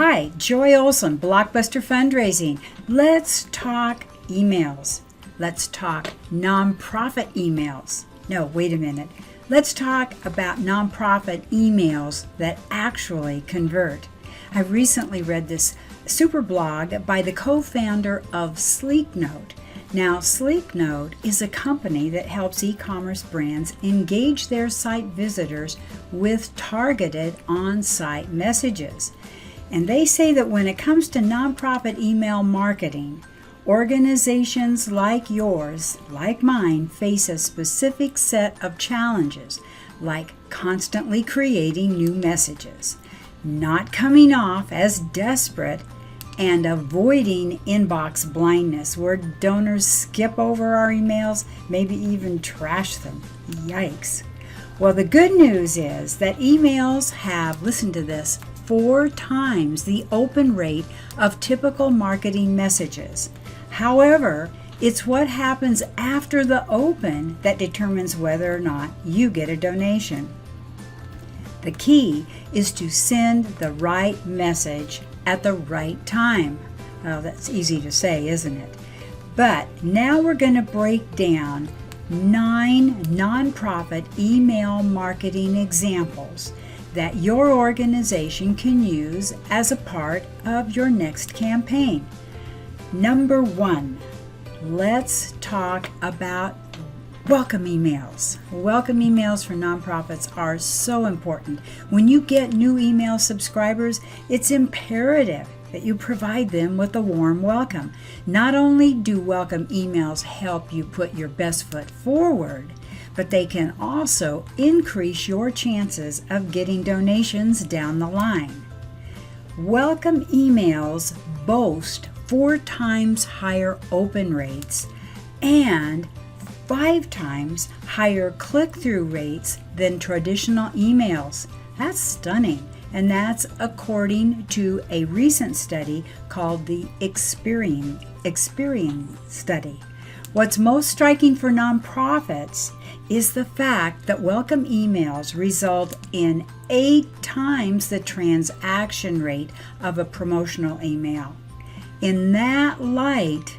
Hi, Joy Olson, Blockbuster Fundraising. Let's talk emails. Let's talk nonprofit emails. No, wait a minute. Let's talk about nonprofit emails that actually convert. I recently read this super blog by the co-founder of Sleeknote. Now, Sleeknote is a company that helps e-commerce brands engage their site visitors with targeted on-site messages. And they say that when it comes to nonprofit email marketing, organizations like yours, like mine, face a specific set of challenges, like constantly creating new messages, not coming off as desperate, and avoiding inbox blindness, where donors skip over our emails, maybe even trash them. Yikes. Well, the good news is that emails have, listen to this, 4 times the open rate of typical marketing messages. However, it's what happens after the open that determines whether or not you get a donation. The key is to send the right message at the right time. Well, that's easy to say, isn't it? But now we're going to break down 9 nonprofit email marketing examples that your organization can use as a part of your next campaign. Number 1, let's talk about welcome emails. Welcome emails for nonprofits are so important. When you get new email subscribers, it's imperative that you provide them with a warm welcome. Not only do welcome emails help you put your best foot forward, but they can also increase your chances of getting donations down the line. Welcome emails boast 4 times higher open rates and 5 times higher click-through rates than traditional emails. That's stunning, and that's according to a recent study called the Experian study. What's most striking for nonprofits is the fact that welcome emails result in 8 times the transaction rate of a promotional email. In that light,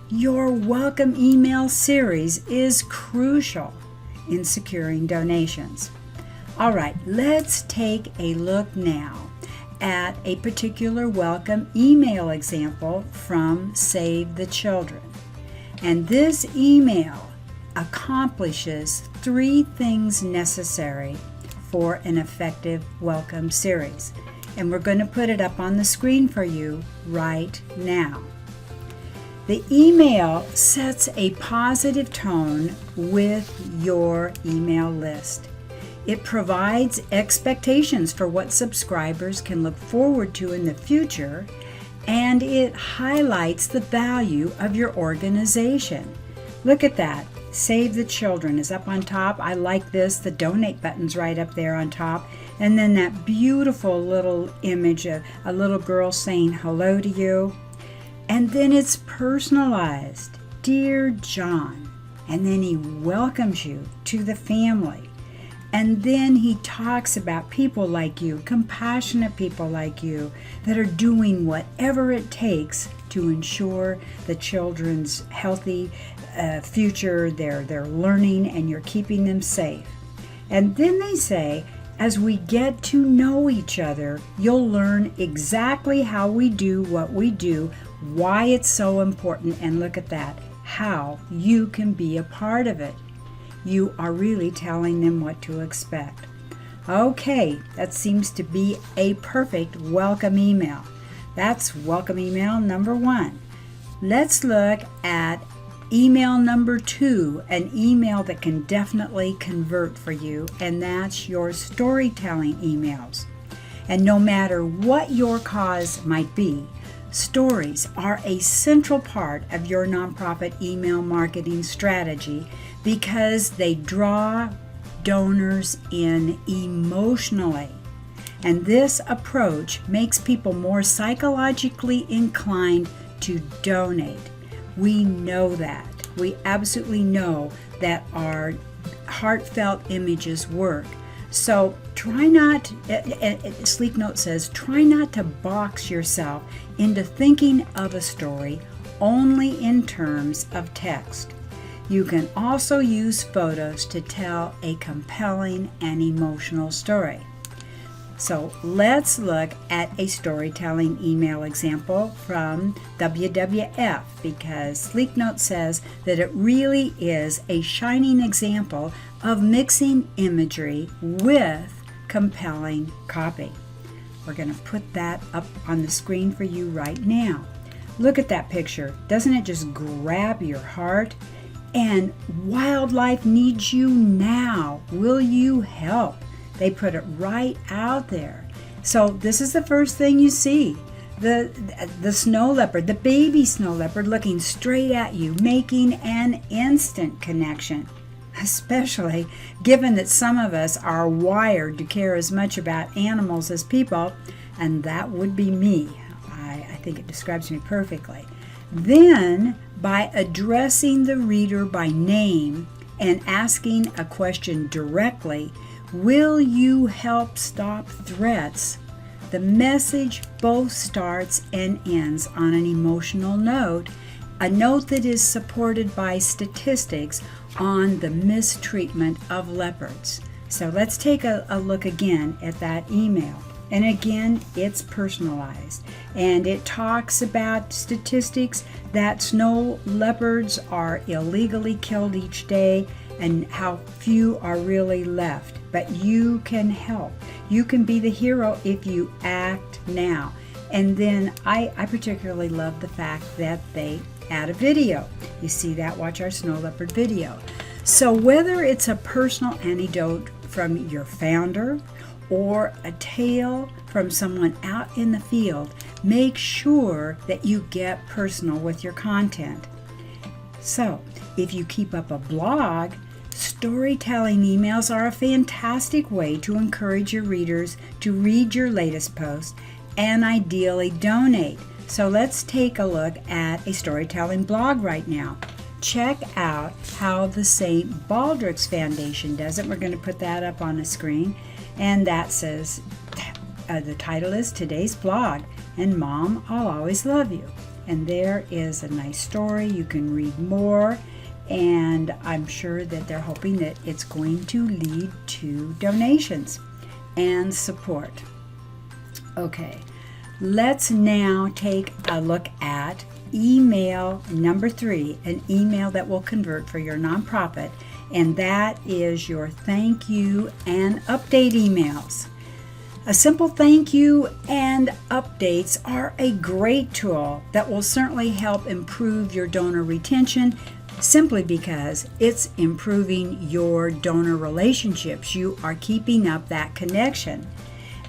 your welcome email series is crucial in securing donations. All right, let's take a look now at a particular welcome email example from Save the Children. And this email accomplishes 3 things necessary for an effective welcome series. And we're going to put it up on the screen for you right now. The email sets a positive tone with your email list. It provides expectations for what subscribers can look forward to in the future, and it highlights the value of your organization. Look at that. Save the Children is up on top. I like this. The donate button's right up there on top. And then that beautiful little image of a little girl saying hello to you. And then it's personalized. Dear John. And then he welcomes you to the family. And then he talks about people like you, compassionate people like you, that are doing whatever it takes to ensure the children's healthy future, their learning, and you're keeping them safe. And then they say, as we get to know each other, you'll learn exactly how we do what we do, why it's so important, and look at that, how you can be a part of it. You are really telling them what to expect. Okay, that seems to be a perfect welcome email. That's welcome email number 1. Let's look at email number 2, an email that can definitely convert for you, and that's your storytelling emails. And no matter what your cause might be, stories are a central part of your nonprofit email marketing strategy because they draw donors in emotionally. And this approach makes people more psychologically inclined to donate. We know that. We absolutely know that our heartfelt images work. So try not, Sleek Note says, try not to box yourself into thinking of a story only in terms of text. You can also use photos to tell a compelling and emotional story. So let's look at a storytelling email example from WWF, because Sleek Note says that it really is a shining example of mixing imagery with compelling copy. We're going to put that up on the screen for you right now. Look at that picture. Doesn't it just grab your heart? And wildlife needs you now. Will you help? They put it right out there. So this is the first thing you see. The snow leopard, the baby snow leopard looking straight at you, making an instant connection. Especially given that some of us are wired to care as much about animals as people, and that would be me. I think it describes me perfectly. Then, by addressing the reader by name and asking a question directly, will you help stop threats? The message both starts and ends on an emotional note, a note that is supported by statistics on the mistreatment of leopards. So let's take a look again at that email. And again, it's personalized. And it talks about statistics that snow leopards are illegally killed each day and how few are really left. But you can help. You can be the hero if you act now. And then I particularly love the fact that they add a video. You see that? Watch our snow leopard video. So whether it's a personal anecdote from your founder or a tale from someone out in the field, make sure that you get personal with your content. So, if you keep up a blog, storytelling emails are a fantastic way to encourage your readers to read your latest post and ideally donate. So let's take a look at a storytelling blog right now. Check out how the St. Baldrick's Foundation does it. We're going to put that up on the screen. And that says, the title is Today's Blog, and Mom, I'll Always Love You. And there is a nice story. You can read more, and I'm sure that they're hoping that it's going to lead to donations and support. Okay, let's now take a look at email number 3, an email that will convert for your nonprofit, and that is your thank you and update emails. A simple thank you and updates are a great tool that will certainly help improve your donor retention, simply because it's improving your donor relationships. You are keeping up that connection.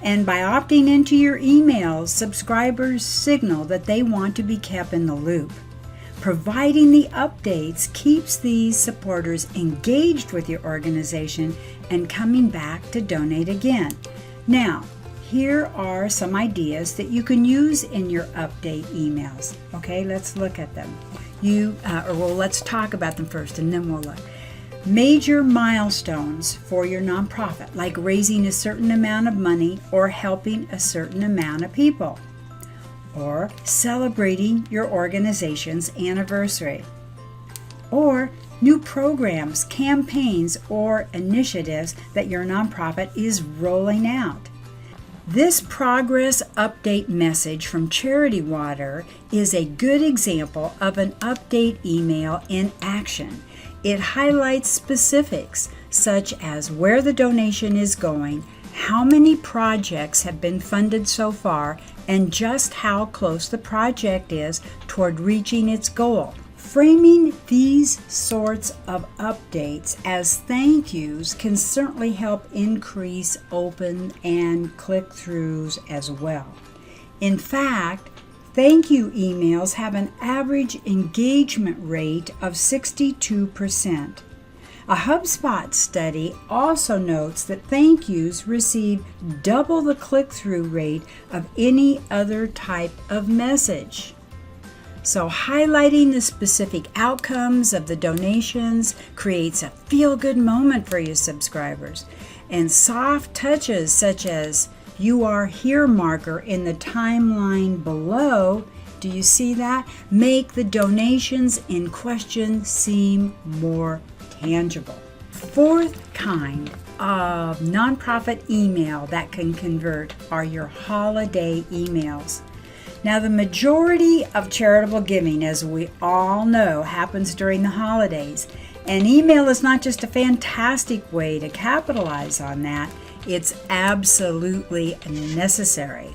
And by opting into your emails, subscribers signal that they want to be kept in the loop. Providing the updates keeps these supporters engaged with your organization and coming back to donate again. Now, here are some ideas that you can use in your update emails. Okay, let's look at them. Let's talk about them first and then we'll look. Major milestones for your nonprofit, like raising a certain amount of money or helping a certain amount of people, or celebrating your organization's anniversary, or new programs, campaigns, or initiatives that your nonprofit is rolling out. This progress update message from Charity Water is a good example of an update email in action. It highlights specifics such as where the donation is going, how many projects have been funded so far, and just how close the project is toward reaching its goal. Framing these sorts of updates as thank yous can certainly help increase open and click-throughs as well. In fact, thank you emails have an average engagement rate of 62%. A HubSpot study also notes that thank yous receive double the click-through rate of any other type of message. So highlighting the specific outcomes of the donations creates a feel-good moment for your subscribers. And soft touches such as "You Are Here" marker in the timeline below, do you see that? Make the donations in question seem more tangible. Fourth kind of nonprofit email that can convert are your holiday emails. Now, the majority of charitable giving, as we all know, happens during the holidays. And email is not just a fantastic way to capitalize on that, it's absolutely necessary.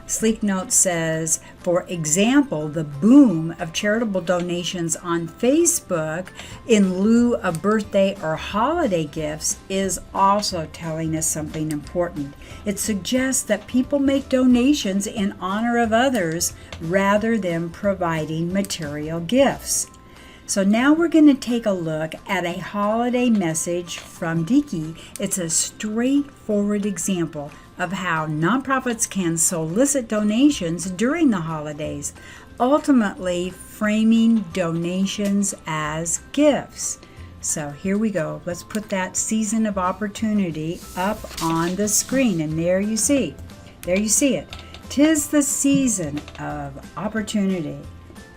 Sleek Note says, for example, the boom of charitable donations on Facebook in lieu of birthday or holiday gifts is also telling us something important. It suggests that people make donations in honor of others rather than providing material gifts. So now we're going to take a look at a holiday message from Dickey. It's a straightforward example of how nonprofits can solicit donations during the holidays, ultimately framing donations as gifts. So here we go. Let's put that season of opportunity up on the screen, and there you see it. 'Tis the season of opportunity.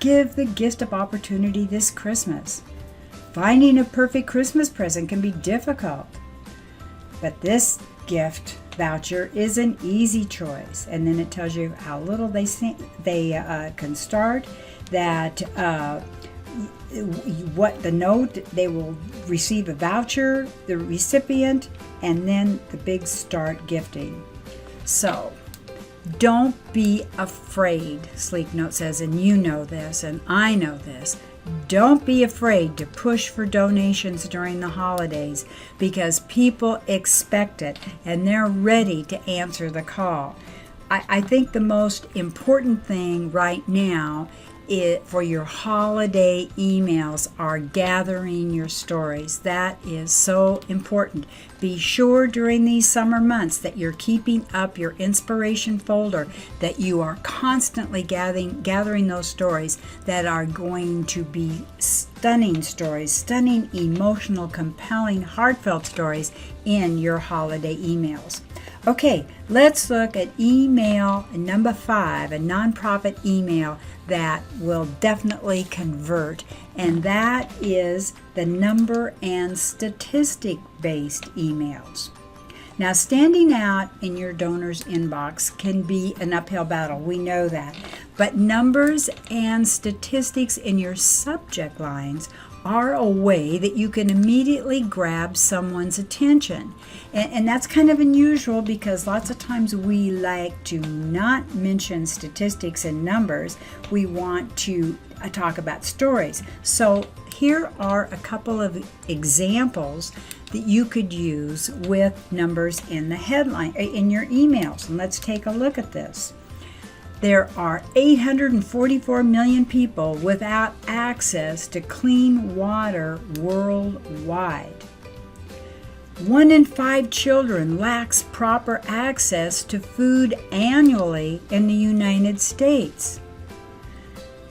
Give the gift of opportunity this Christmas. Finding a perfect Christmas present can be difficult, but this gift voucher is an easy choice. And then it tells you how little they can start, that what the note, they will receive a voucher, the recipient, and then the big start gifting. So don't be afraid, Sleek Note says, and you know this, and I know this. Don't be afraid to push for donations during the holidays because people expect it and they're ready to answer the call. I think the most important thing right now for your holiday emails are gathering your stories. That is so important. Be sure during these summer months that you're keeping up your inspiration folder, that you are constantly gathering those stories that are going to be stunning stories, stunning, emotional, compelling, heartfelt stories in your holiday emails. Okay, let's look at email number 5, a nonprofit email that will definitely convert, and that is the number and statistic-based emails. Now, standing out in your donor's inbox can be an uphill battle. We know that. But numbers and statistics in your subject lines are a way that you can immediately grab someone's attention. And that's kind of unusual because lots of times we like to not mention statistics and numbers. We want to talk about stories. So here are a couple of examples that you could use with numbers in the headline, in your emails. And let's take a look at this. There are 844 million people without access to clean water worldwide. 1 in 5 children lacks proper access to food annually in the United States.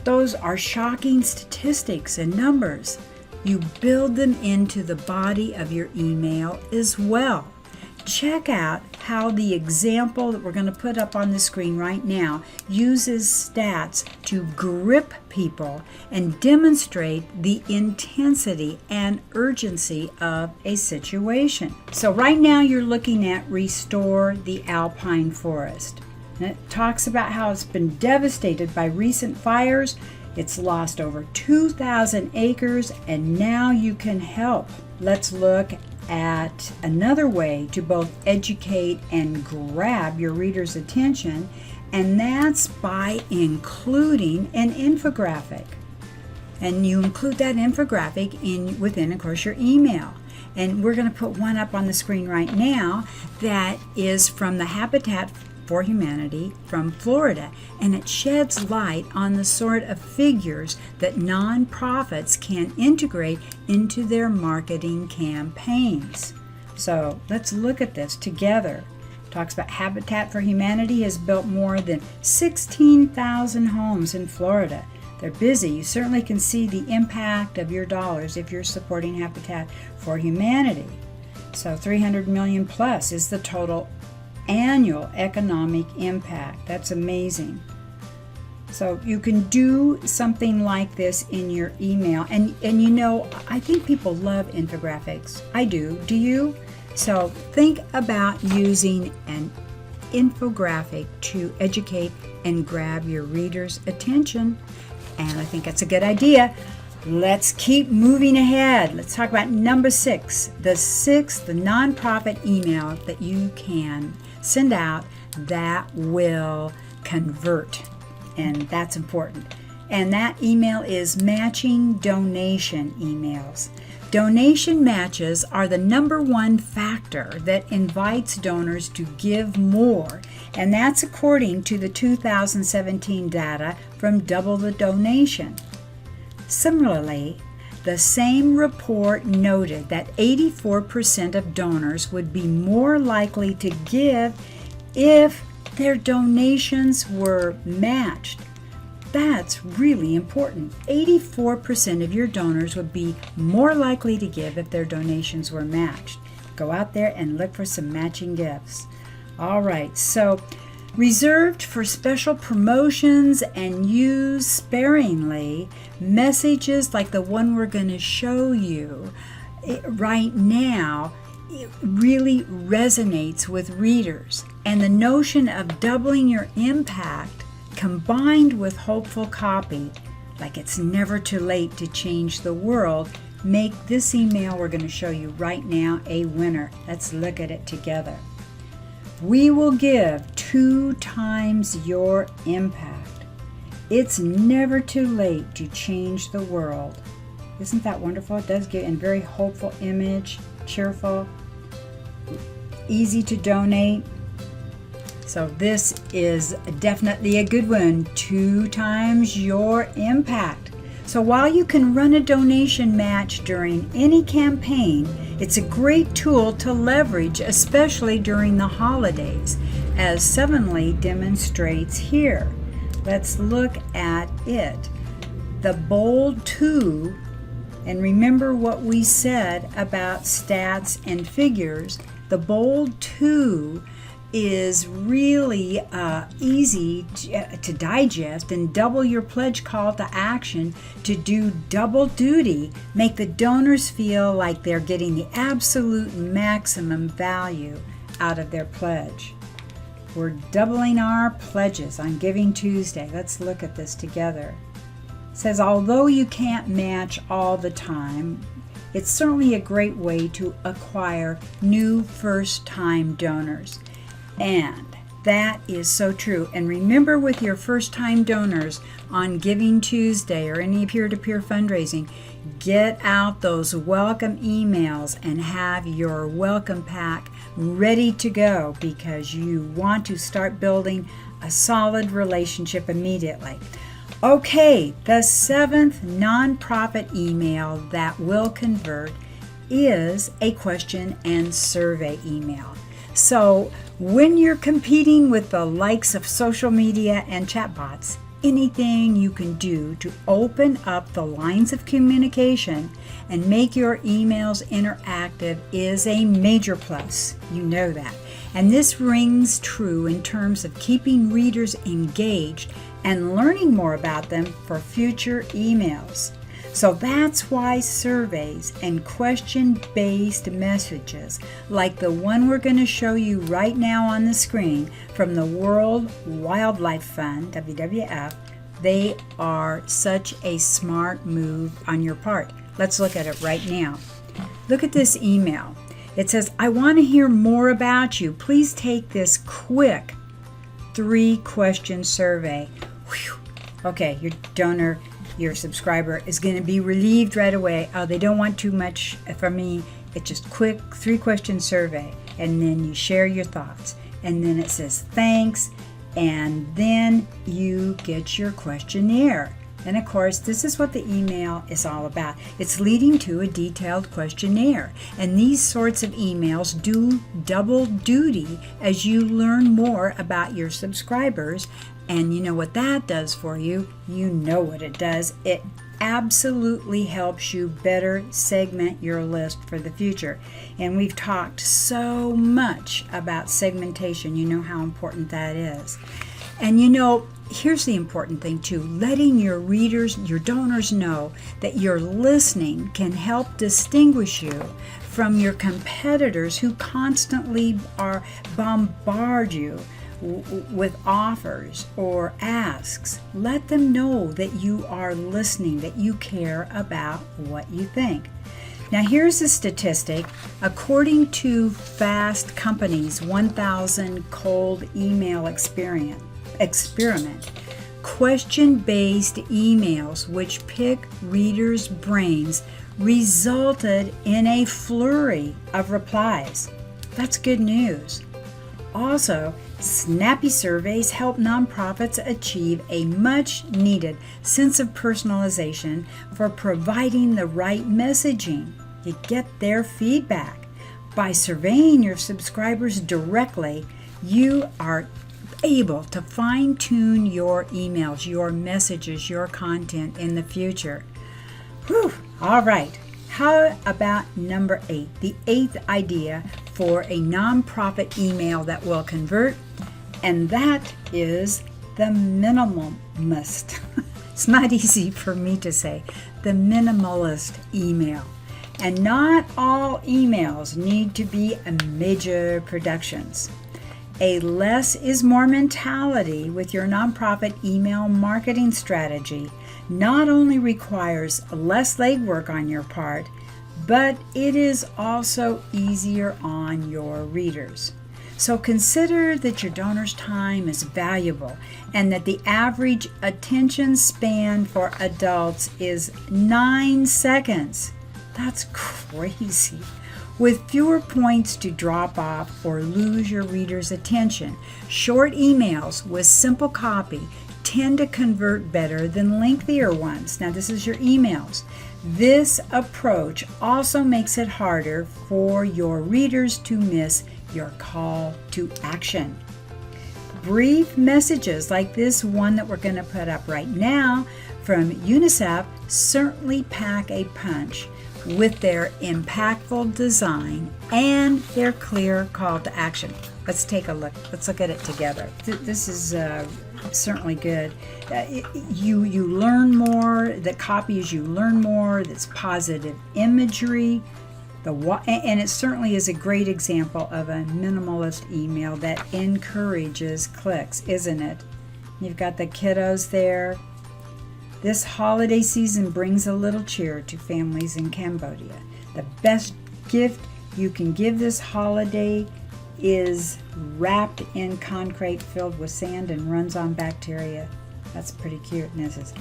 Those are shocking statistics and numbers. You build them into the body of your email as well. Check out how the example that we're going to put up on the screen right now uses stats to grip people and demonstrate the intensity and urgency of a situation. So right now you're looking at Restore the Alpine Forest. And it talks about how it's been devastated by recent fires. It's lost over 2,000 acres, and now you can help. Let's look at another way to both educate and grab your reader's attention, and that's by including an infographic. And you include that infographic within, of course, your email. And we're going to put one up on the screen right now that is from the Habitat for Humanity from Florida, and it sheds light on the sort of figures that nonprofits can integrate into their marketing campaigns. So let's look at this together. It talks about Habitat for Humanity has built more than 16,000 homes in Florida. They're busy. You certainly can see the impact of your dollars if you're supporting Habitat for Humanity. So 300 million plus is the total annual economic impact. That's amazing. So you can do something like this in your email. And you know, I think people love infographics. I do. Do you? So think about using an infographic to educate and grab your readers' attention. And I think that's a good idea. Let's keep moving ahead. Let's talk about number 6. The nonprofit email that you can send out that will convert. And that's important. And that email is matching donation emails. Donation matches are the number one factor that invites donors to give more, and that's according to the 2017 data from Double the Donation. Similarly, the same report noted that 84% of donors would be more likely to give if their donations were matched. That's really important. 84% of your donors would be more likely to give if their donations were matched. Go out there and look for some matching gifts. All right, so reserved for special promotions and used sparingly, messages like the one we're going to show you right now, it really resonates with readers. And the notion of doubling your impact combined with hopeful copy, like it's never too late to change the world, make this email we're going to show you right now a winner. Let's look at it together. We will give 2 times your impact. It's never too late to change the world. Isn't that wonderful? It does give a very hopeful image, cheerful, easy to donate. So this is definitely a good one. 2 times your impact. So while you can run a donation match during any campaign, it's a great tool to leverage, especially during the holidays, as Sevenly demonstrates here. Let's look at it. The bold 2, and remember what we said about stats and figures, the bold 2 is really easy to digest, and double your pledge call to action to do double duty, make the donors feel like they're getting the absolute maximum value out of their pledge. We're doubling our pledges on Giving Tuesday. Let's look at this together. It says, although you can't match all the time, it's certainly a great way to acquire new first-time donors. And that is so true. And remember, with your first-time donors on Giving Tuesday or any peer-to-peer fundraising, get out those welcome emails and have your welcome pack ready to go, because you want to start building a solid relationship immediately. Okay, the 7th nonprofit email that will convert is a question and survey email. So when you're competing with the likes of social media and chatbots, anything you can do to open up the lines of communication and make your emails interactive is a major plus. You know that. And this rings true in terms of keeping readers engaged and learning more about them for future emails. So that's why surveys and question-based messages like the one we're going to show you right now on the screen from the World Wildlife Fund, WWF, they are such a smart move on your part. Let's look at it right now. Look at this email. It says, I want to hear more about you. Please take this quick 3-question survey. Whew. Okay, your donor, your subscriber is going to be relieved right away. Oh, they don't want too much from me. It's just quick 3-question survey. And then you share your thoughts. And then it says thanks. And then you get your questionnaire. And of course, this is what the email is all about. It's leading to a detailed questionnaire. And these sorts of emails do double duty as you learn more about your subscribers. And you know what that does for you? You know what it does. It absolutely helps you better segment your list for the future. And we've talked so much about segmentation. You know how important that is. And here's the important thing too. Letting your readers, your donors know that your listening can help distinguish you from your competitors who constantly bombard you with offers or asks. Let them know that you are listening, that you care about what you think. Now here's a statistic. According to Fast Company's 1000 cold email experiment, question-based emails which pick readers' brains resulted in a flurry of replies. That's good news. Also, snappy surveys help nonprofits achieve a much-needed sense of personalization for providing the right messaging. You get their feedback. By surveying your subscribers directly, you are able to fine-tune your emails, your messages, your content in the future. Whew. All right. How about number 8? The 8th idea for a nonprofit email that will convert, and that is the minimalist. It's not easy for me to say. The minimalist email. And not all emails need to be major productions. A less is more mentality with your nonprofit email marketing strategy not only requires less legwork on your part, but it is also easier on your readers. So consider that your donors' time is valuable and that the average attention span for adults is 9 seconds. That's crazy. With fewer points to drop off or lose your reader's attention, short emails with simple copy tend to convert better than lengthier ones. Now, this is your emails. This approach also makes it harder for your readers to miss your call to action. Brief messages like this one that we're going to put up right now from UNICEF certainly pack a punch with their impactful design and their clear call to action. Let's take a look. Let's look at it together. This is certainly good. You learn more. The copy is you learn more. That's positive imagery. And it certainly is a great example of a minimalist email that encourages clicks, isn't it? You've got the kiddos there. This holiday season brings a little cheer to families in Cambodia. The best gift you can give this holiday is wrapped in concrete filled with sand and runs on bacteria. That's pretty cute. And this is,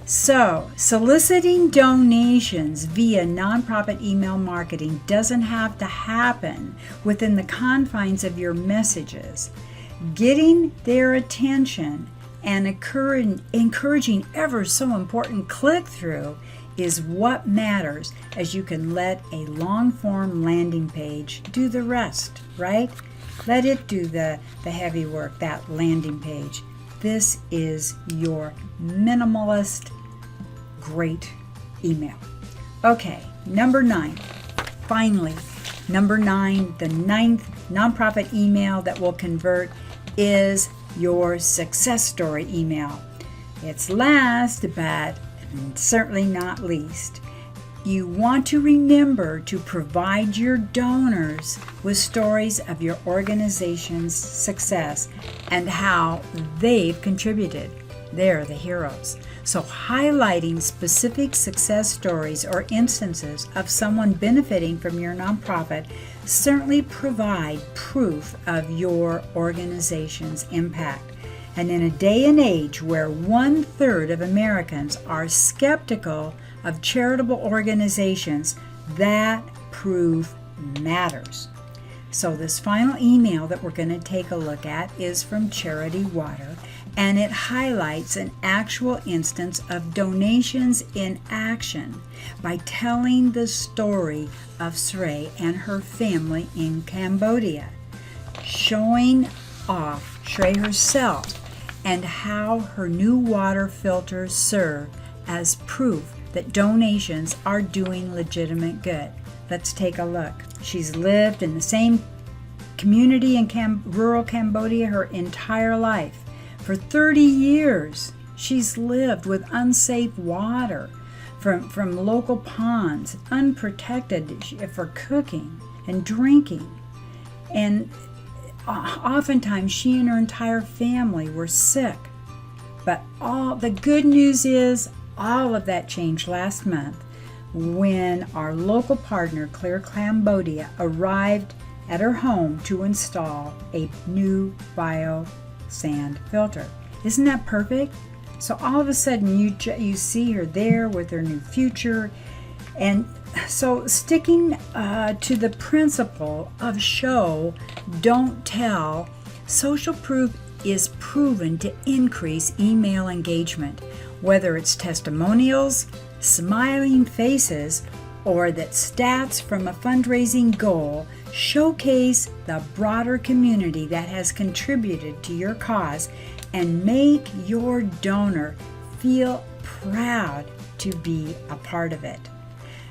So, soliciting donations via nonprofit email marketing doesn't have to happen within the confines of your messages. Getting their attention and encouraging ever so important click-through is what matters, as you can let a long-form landing page do the rest, right? Let it do the heavy work, that landing page. This is your minimalist great email. Okay, number 9. Finally, number 9, the 9th nonprofit email that will convert is your success story email. It's last, but certainly not least. You want to remember to provide your donors with stories of your organization's success and how they've contributed. They're the heroes. So highlighting specific success stories or instances of someone benefiting from your nonprofit certainly provide proof of your organization's impact. And in a day and age where 1/3 of Americans are skeptical of charitable organizations, that proof matters. So this final email that we're going to take a look at is from Charity Water, and it highlights an actual instance of donations in action by telling the story of Srey and her family in Cambodia, showing off Srey herself and how her new water filters serve as proof that donations are doing legitimate good. Let's take a look. She's lived in the same community in rural Cambodia her entire life. For 30 years, she's lived with unsafe water from local ponds, unprotected for cooking and drinking. And oftentimes she and her entire family were sick. But all the good news is all of that changed last month when our local partner, Clear Cambodia, arrived at her home to install a new bio-sand filter. Isn't that perfect? So all of a sudden you see her there with her new future. And so sticking to the principle of show, don't tell, social proof is proven to increase email engagement, whether it's testimonials, smiling faces, or that stats from a fundraising goal showcase the broader community that has contributed to your cause and make your donor feel proud to be a part of it.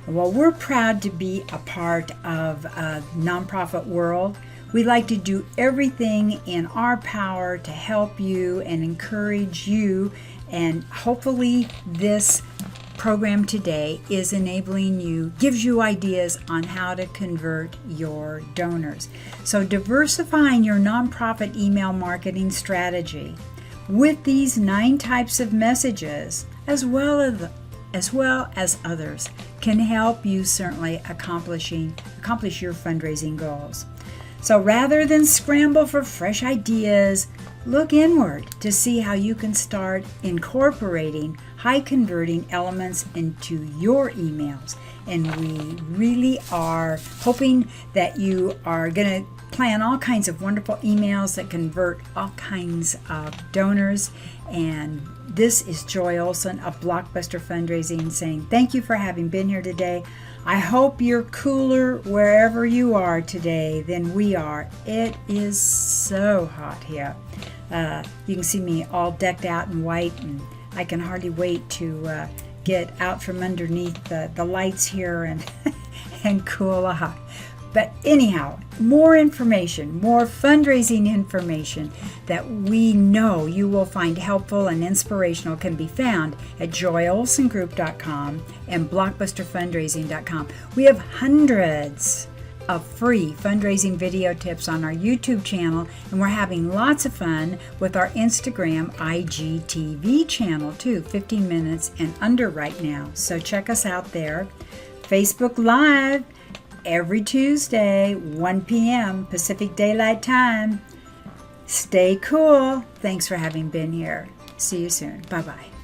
Well, we're proud to be a part of a nonprofit world. We like to do everything in our power to help you and encourage you, and hopefully this program today is enabling you, gives you ideas on how to convert your donors. So diversifying your nonprofit email marketing strategy with these 9 types of messages, as well as others, can help you certainly accomplish your fundraising goals. So rather than scramble for fresh ideas, look inward to see how you can start incorporating high converting elements into your emails. And we really are hoping that you are going to plan all kinds of wonderful emails that convert all kinds of donors. And this is Joy Olson of Blockbuster Fundraising saying thank you for having been here today. I hope you're cooler wherever you are today than we are. It is so hot here. You can see me all decked out in white, and I can hardly wait to get out from underneath the lights here and cool off. But anyhow, more information, more fundraising information that we know you will find helpful and inspirational can be found at joyolsongroup.com and blockbusterfundraising.com. We have hundreds of free fundraising video tips on our YouTube channel, and we're having lots of fun with our Instagram IGTV channel too, 15 minutes and under right now. So check us out there. Facebook Live every Tuesday, 1 p.m. Pacific Daylight Time. Stay cool. Thanks for having been here. See you soon. Bye-bye.